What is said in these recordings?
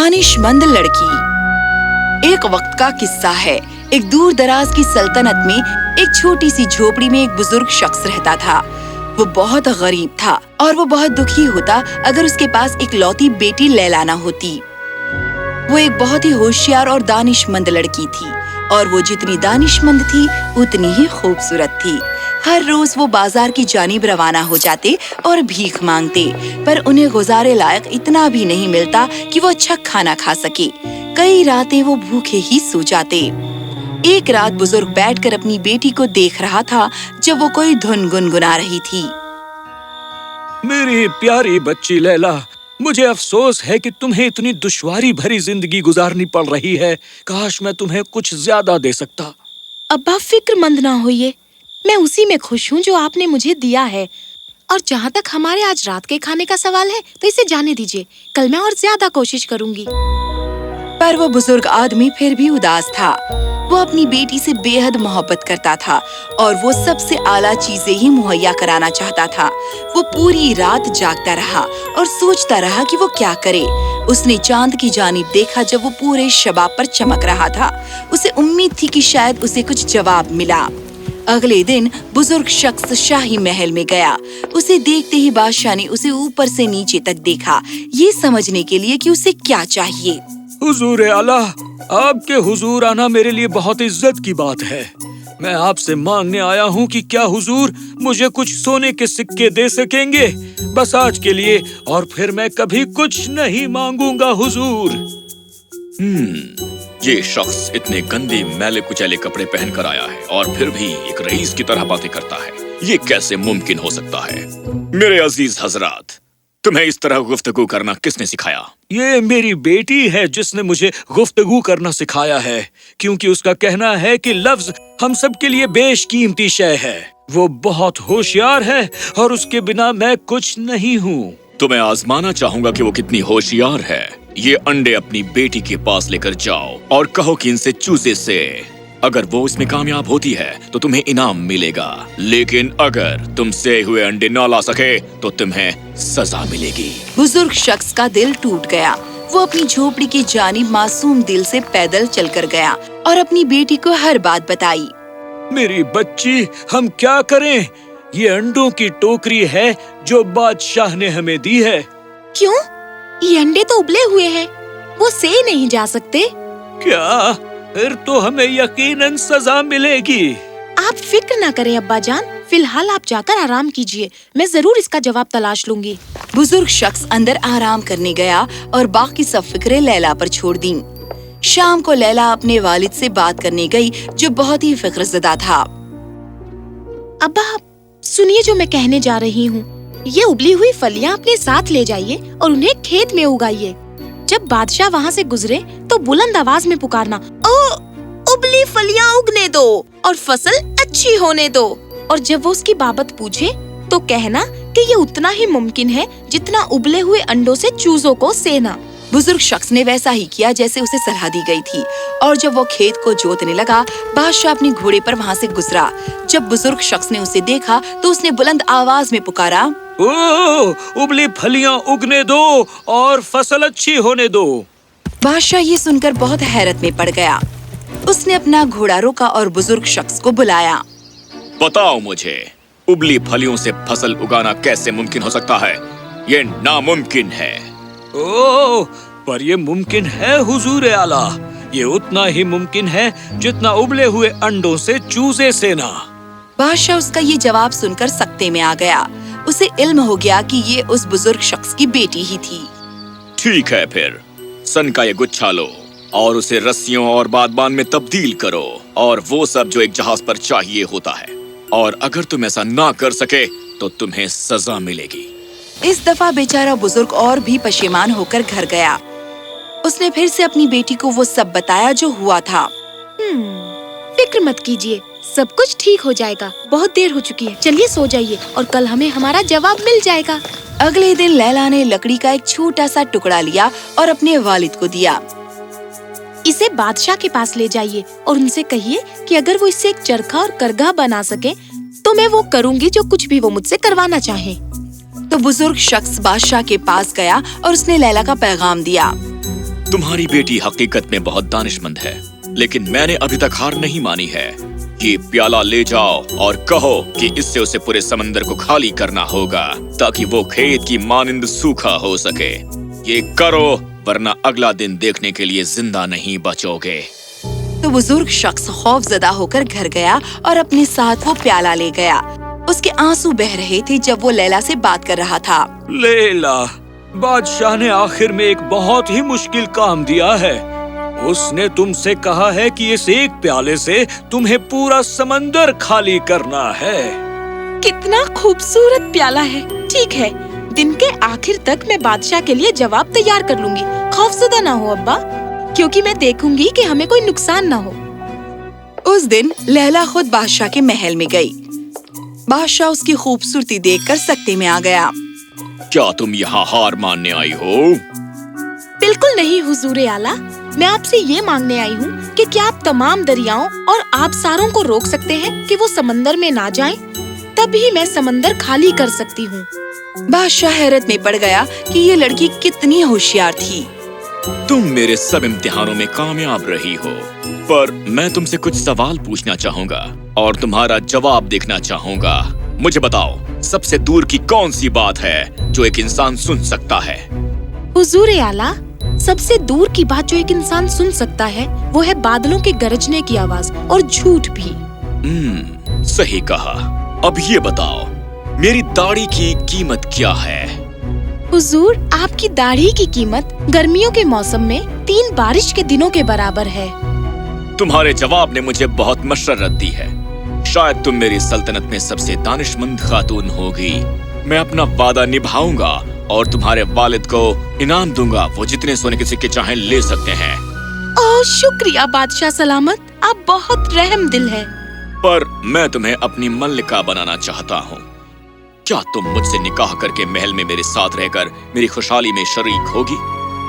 दानिशमंद लड़की। एक वक्त का किस्सा है। एक दूर दराज की सल्तनत में एक छोटी सी झोपड़ी में एक बुजुर्ग शख्स रहता था। वो बहुत गरीब था और वो बहुत दुखी होता अगर उसके पास एक लौती बेटी लैला न होती। वो एक बहुत ही होशियार और दानिशमंद लड़की थी और वो जितनी दानिशमंद थी उतनी ही खूबसूरत थी। हर रोज वो बाजार की जानिब रवाना हो जाते और भीख मांगते, पर उन्हें गुजारे लायक इतना भी नहीं मिलता कि वो अच्छा खाना खा सके। कई रातें वो भूखे ही सो जाते। एक रात बुजुर्ग बैठकर अपनी बेटी को देख रहा था जब वो कोई धुन गुनगुना रही थी। मेरी प्यारी बच्ची लैला, मुझे अफसोस है कि तुम्हें इतनी दुश्वारी भरी जिंदगी गुजारनी पड़ रही है। काश मैं तुम्हें कुछ ज्यादा दे सकता। अब्बा, फिक्रमंद ना होइए, मैं उसी में खुश हूँ जो आपने मुझे दिया है। और जहाँ तक हमारे आज रात के खाने का सवाल है तो इसे जाने दीजिए, कल मैं और ज्यादा कोशिश करूँगी। पर वो बुजुर्ग आदमी फिर भी उदास था। वो अपनी बेटी से बेहद मोहब्बत करता था और वो सबसे आला चीजें ही मुहैया कराना चाहता था। वो पूरी रात जागता रहा और सोचता रहा कि वो क्या करे। उसने चांद की जानिब देखा जब वो पूरे शबाब पर चमक रहा था। उसे उम्मीद थी कि शायद उसे कुछ जवाब मिला। अगले दिन बुजुर्ग शख्स शाही महल में गया। उसे देखते ही बादशाह ने उसे ऊपर से नीचे तक देखा, ये समझने के लिए कि उसे क्या चाहिए। हुजूर आला, आपके हुजूर आना मेरे लिए बहुत इज्जत की बात है। मैं आपसे मांगने आया हूँ कि क्या हुजूर मुझे कुछ सोने के सिक्के दे सकेंगे, बस आज के लिए, और फिर मैं कभी कुछ नहीं मांगूंगा हुजूर। ये शख्स इतने गंदे मैले कुचैले कपड़े पहन कर आया है और फिर भी एक रईस की तरह बातें करता है। ये कैसे मुमकिन हो सकता है? मेरे अजीज हजरात, तुम्हें इस तरह गुफ्तगू करना किसने सिखाया? ये मेरी बेटी है जिसने मुझे गुफ्तगू करना सिखाया है, क्योंकि उसका कहना है कि लफ्ज हम सब के लिए बेशकीमती शय है। वो बहुत होशियार है और उसके बिना मैं कुछ नहीं हूँ। तो मैं आजमाना चाहूंगा कि वो कितनी होशियार है। ये अंडे अपनी बेटी के पास लेकर जाओ और कहो कि इनसे चूजे से। अगर वो इसमें कामयाब होती है तो तुम्हें इनाम मिलेगा, लेकिन अगर तुम सेए हुए अंडे न ला सके तो तुम्हें सजा मिलेगी। बुजुर्ग शख्स का दिल टूट गया। वो अपनी झोपड़ी की जानिब मासूम दिल से पैदल चलकर गया और अपनी बेटी को हर बात बताई। मेरी बच्ची, हम क्या करें? ये अंडों की टोकरी है जो बादशाह ने हमें दी है। क्यों? ये अंडे तो उबले हुए हैं, वो सेए नहीं जा सकते। क्या? फिर तो हमें यकीनन सजा मिलेगी। आप फिक्र ना करें अब्बा जान, फिलहाल आप जाकर आराम कीजिए, मैं जरूर इसका जवाब तलाश लूंगी। बुजुर्ग शख्स अंदर आराम करने गया और बाकी सब फिक्रें लैला पर छोड़ दी। शाम को लैला अपने वालिद से बात करने गई जो बहुत ही फिक्रज़दा था। अब्बा, सुनिए जो मैं कहने जा रही हूँ। ये उबली हुई फलियाँ अपने साथ ले जाइए और उन्हें खेत में उगाइए। जब बादशाह वहाँ से गुजरे तो बुलंद आवाज में पुकारना, ओ उबली फलियाँ उगने दो और फसल अच्छी होने दो। और जब वो उसकी बाबत पूछे तो कहना कि ये उतना ही मुमकिन है जितना उबले हुए अंडों से चूजों को सेना। बुजुर्ग शख्स ने वैसा ही किया जैसे उसे सलाह दी गई थी और जब वो खेत को जोतने लगा, बादशाह अपने घोड़े पर वहाँ से गुजरा। जब बुजुर्ग शख्स ने उसे देखा तो उसने बुलंद आवाज में पुकारा, ओ, उबली फलियां उगने दो और फसल अच्छी होने दो। बादशाह ये सुनकर बहुत हैरत में पड़ गया। उसने अपना घोड़ा रोका और बुजुर्ग शख्स को बुलाया। बताओ मुझे, उबली फलियों से फसल उगाना कैसे मुमकिन हो सकता है? ये नामुमकिन है। ओह, पर ये मुमकिन है हुजूर आला। ये उतना ही मुमकिन है जितना उबले हुए अंडों से चूजे सेना। बादशाह उसका ये जवाब सुनकर सकते में आ गया। उसे इल्म हो गया कि ये उस बुजुर्ग शख्स की बेटी ही थी। ठीक है, फिर सन का ये गुच्छा लो और उसे रस्सियों और बादबान में तब्दील करो और वो सब जो एक जहाज पर चाहिए होता है। और अगर तुम ऐसा ना कर सके तो तुम्हें सजा मिलेगी। इस दफा बेचारा बुजुर्ग और भी पशेमान होकर घर गया। उसने फिर से अपनी बेटी को वो सब बताया जो हुआ था। फिक्र मत कीजिए, सब कुछ ठीक हो जाएगा। बहुत देर हो चुकी है, चलिए सो जाइए और कल हमें हमारा जवाब मिल जाएगा। अगले दिन लैला ने लकड़ी का एक छोटा सा टुकड़ा लिया और अपने वालिद को दिया। इसे बादशाह के पास ले जाइए और उनसे कहिए कि अगर वो इससे एक चरखा और करघा बना सके तो मैं वो करूँगी जो कुछ भी वो मुझसे करवाना चाहे। तो बुजुर्ग शख्स बादशाह के पास गया और उसने लैला का पैगाम दिया। तुम्हारी बेटी हकीकत में बहुत दानिशमंद है, लेकिन मैंने अभी तक हार नहीं मानी है। ये प्याला ले जाओ और कहो कि इससे उसे पूरे समंदर को खाली करना होगा ताकि वो खेत की मानिंद सूखा हो सके। ये करो, वरना अगला दिन देखने के लिए जिंदा नहीं बचोगे। तो बुजुर्ग शख्स खौफजदा होकर घर गया और अपने साथ वो प्याला ले गया। उसके आंसू बह रहे थे जब वो लैला से बात कर रहा था। लैला, बादशाह ने आखिर में एक बहुत ही मुश्किल काम दिया है। उसने तुमसे कहा है कि इस एक प्याले से तुम्हें पूरा समंदर खाली करना है। कितना खूबसूरत प्याला है। ठीक है, दिन के आखिर तक मैं बादशाह के लिए जवाब तैयार कर लूंगी। खौफजदा ना हो अब्बा, क्योंकि मैं देखूंगी कि हमें कोई नुकसान ना हो। उस दिन लैला खुद बादशाह के महल में गई। बादशाह उसकी खूबसूरती देखकर सकते में आ गया। क्या तुम यहाँ हार मानने आई हो? बिल्कुल नहीं हुजूर आला, मैं आपसे ये मांगने आई हूँ कि क्या आप तमाम दरियाओं और आबसारों को रोक सकते हैं कि वो समंदर में ना जाएं? तभी मैं समंदर खाली कर सकती हूँ। बादशाह हैरत में पड़ गया कि ये लड़की कितनी होशियार थी। तुम मेरे सब इम्तिहानों में कामयाब रही हो, पर मैं तुमसे कुछ सवाल पूछना चाहूँगा और तुम्हारा जवाब देखना चाहूँगा। मुझे बताओ, सबसे दूर की कौन सी बात है जो एक इंसान सुन सकता है? हुजूर आला, सबसे दूर की बात जो एक इंसान सुन सकता है वो है बादलों के गरजने की आवाज और झूठ भी। सही कहा। अब ये बताओ, मेरी दाढ़ी की कीमत क्या है? हुजूर, आपकी दाढ़ी की कीमत गर्मियों के मौसम में 3 बारिश के दिनों के बराबर है। तुम्हारे जवाब ने मुझे बहुत मशर्रत दी है। शायद तुम मेरी सल्तनत में सबसे दानिशमंद खातून होगी। मैं अपना वादा निभाऊंगा और तुम्हारे वालिद को इनाम दूंगा। वो जितने सोने के सिक्के चाहें ले सकते हैं। ओह शुक्रिया बादशाह सलामत, आप बहुत रहम दिल है। पर मैं तुम्हें अपनी मल्लिका बनाना चाहता हूँ। क्या तुम मुझसे निकाह करके महल में मेरे साथ रहकर मेरी खुशहाली में शरीक होगी?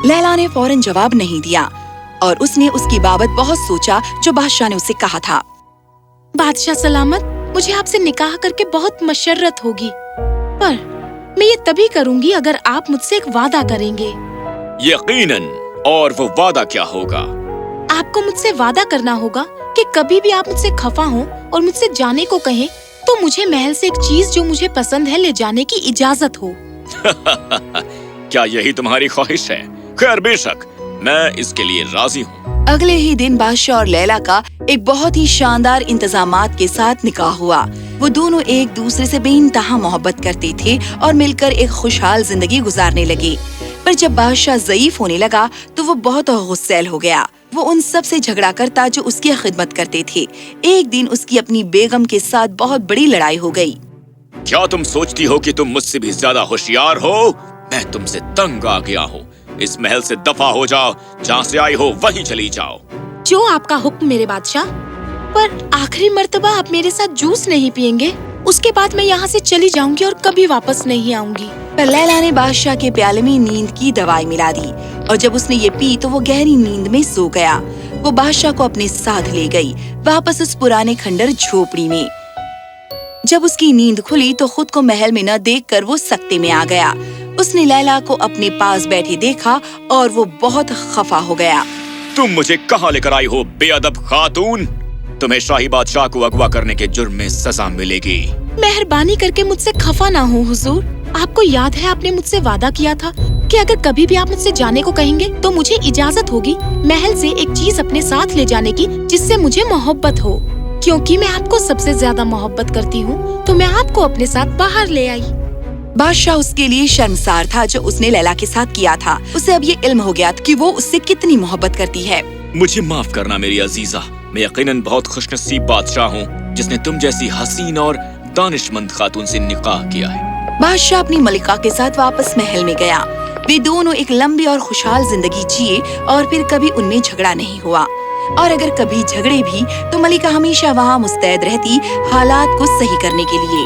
लैला ने फौरन जवाब नहीं दिया और उसने उसकी बाबत बहुत सोचा जो बादशाह ने उसे कहा था। बादशाह सलामत, मुझे आपसे निकाह करके बहुत मशर्रत होगी, पर मैं ये तभी करूंगी अगर आप मुझसे एक वादा करेंगे। यकीनन। और वो वादा क्या होगा? आपको मुझसे वादा करना होगा कि कभी भी आप मुझसे खफा हों और मुझसे जाने को कहें तो मुझे महल से एक चीज जो मुझे पसंद है ले जाने की इजाजत हो। क्या यही तुम्हारी ख्वाहिश है? खैर, बेशक, मैं इसके लिए राजी हूँ। अगले ही दिन बादशाह और लैला का एक बहुत ही शानदार इंतजामात के साथ निकाह हुआ। वो दोनों एक दूसरे से बेइंतहा मोहब्बत करते थे और मिलकर एक खुशहाल जिंदगी गुजारने लगे। पर जब बादशाह ज़ईफ होने लगा तो वो बहुत गुस्सैल हो गया। वो उन सब से झगड़ा करता जो उसकी खिदमत करते थे। एक दिन उसकी अपनी बेगम के साथ बहुत बड़ी लड़ाई हो गई। क्या तुम सोचती हो कि तुम मुझसे भी ज्यादा होशियार हो? मैं तुमसे तंग आ गया हूँ। इस महल से दफा हो जाओ, जहाँ से आई हो वहीं चली जाओ। जो आपका हुक्म मेरे बादशाह। पर आखिरी मर्तबा आप मेरे साथ जूस नहीं पियेंगे? उसके बाद मैं यहाँ से चली जाऊंगी और कभी वापस नहीं आऊंगी। पर लैला ने बादशाह के प्याले में नींद की दवाई मिला दी और जब उसने ये पी तो वो गहरी नींद में सो गया। वो बादशाह को अपने साथ ले गई, वापस उस पुराने खंडर झोपड़ी में। जब उसकी नींद खुली तो खुद को महल में न देखकर वो सकते में आ गया। उसने लैला को अपने पास बैठे देखा और वो बहुत खफा हो गया। तुम मुझे कहाँ लेकर आई हो, बेअदब खातून? तुम्हें शाही बादशाह को अगवा करने के जुर्म में सजा मिलेगी। मेहरबानी करके मुझसे खफा ना हो हुजूर। आपको याद है आपने मुझसे वादा किया था कि अगर कभी भी आप मुझसे जाने को कहेंगे तो मुझे इजाजत होगी महल से एक चीज अपने साथ ले जाने की जिससे मुझे मोहब्बत हो। क्योंकि मैं आपको सबसे ज्यादा मोहब्बत करती हूँ तो मैं आपको अपने साथ बाहर ले आई। बादशाह उसके लिए शर्मसार था जो उसने लैला के साथ किया था। उसे अब ये इल्म हो गया कि वो उससे कितनी मोहब्बत करती है। मुझे माफ करना मेरी अजीजा, मैं यकीनन बहुत खुशनसीब बादशाह हूँ जिसने तुम जैसी हसीन और दानिशमंद खातून से निकाह किया है। बादशाह अपनी मलिका के साथ वापस महल में गया। वे दोनों एक लंबी और खुशहाल जिंदगी जिए और फिर कभी उनमें झगड़ा नहीं हुआ। और अगर कभी झगड़े भी तो मलिका हमेशा वहाँ मुस्तैद रहती हालात को सही करने के लिए।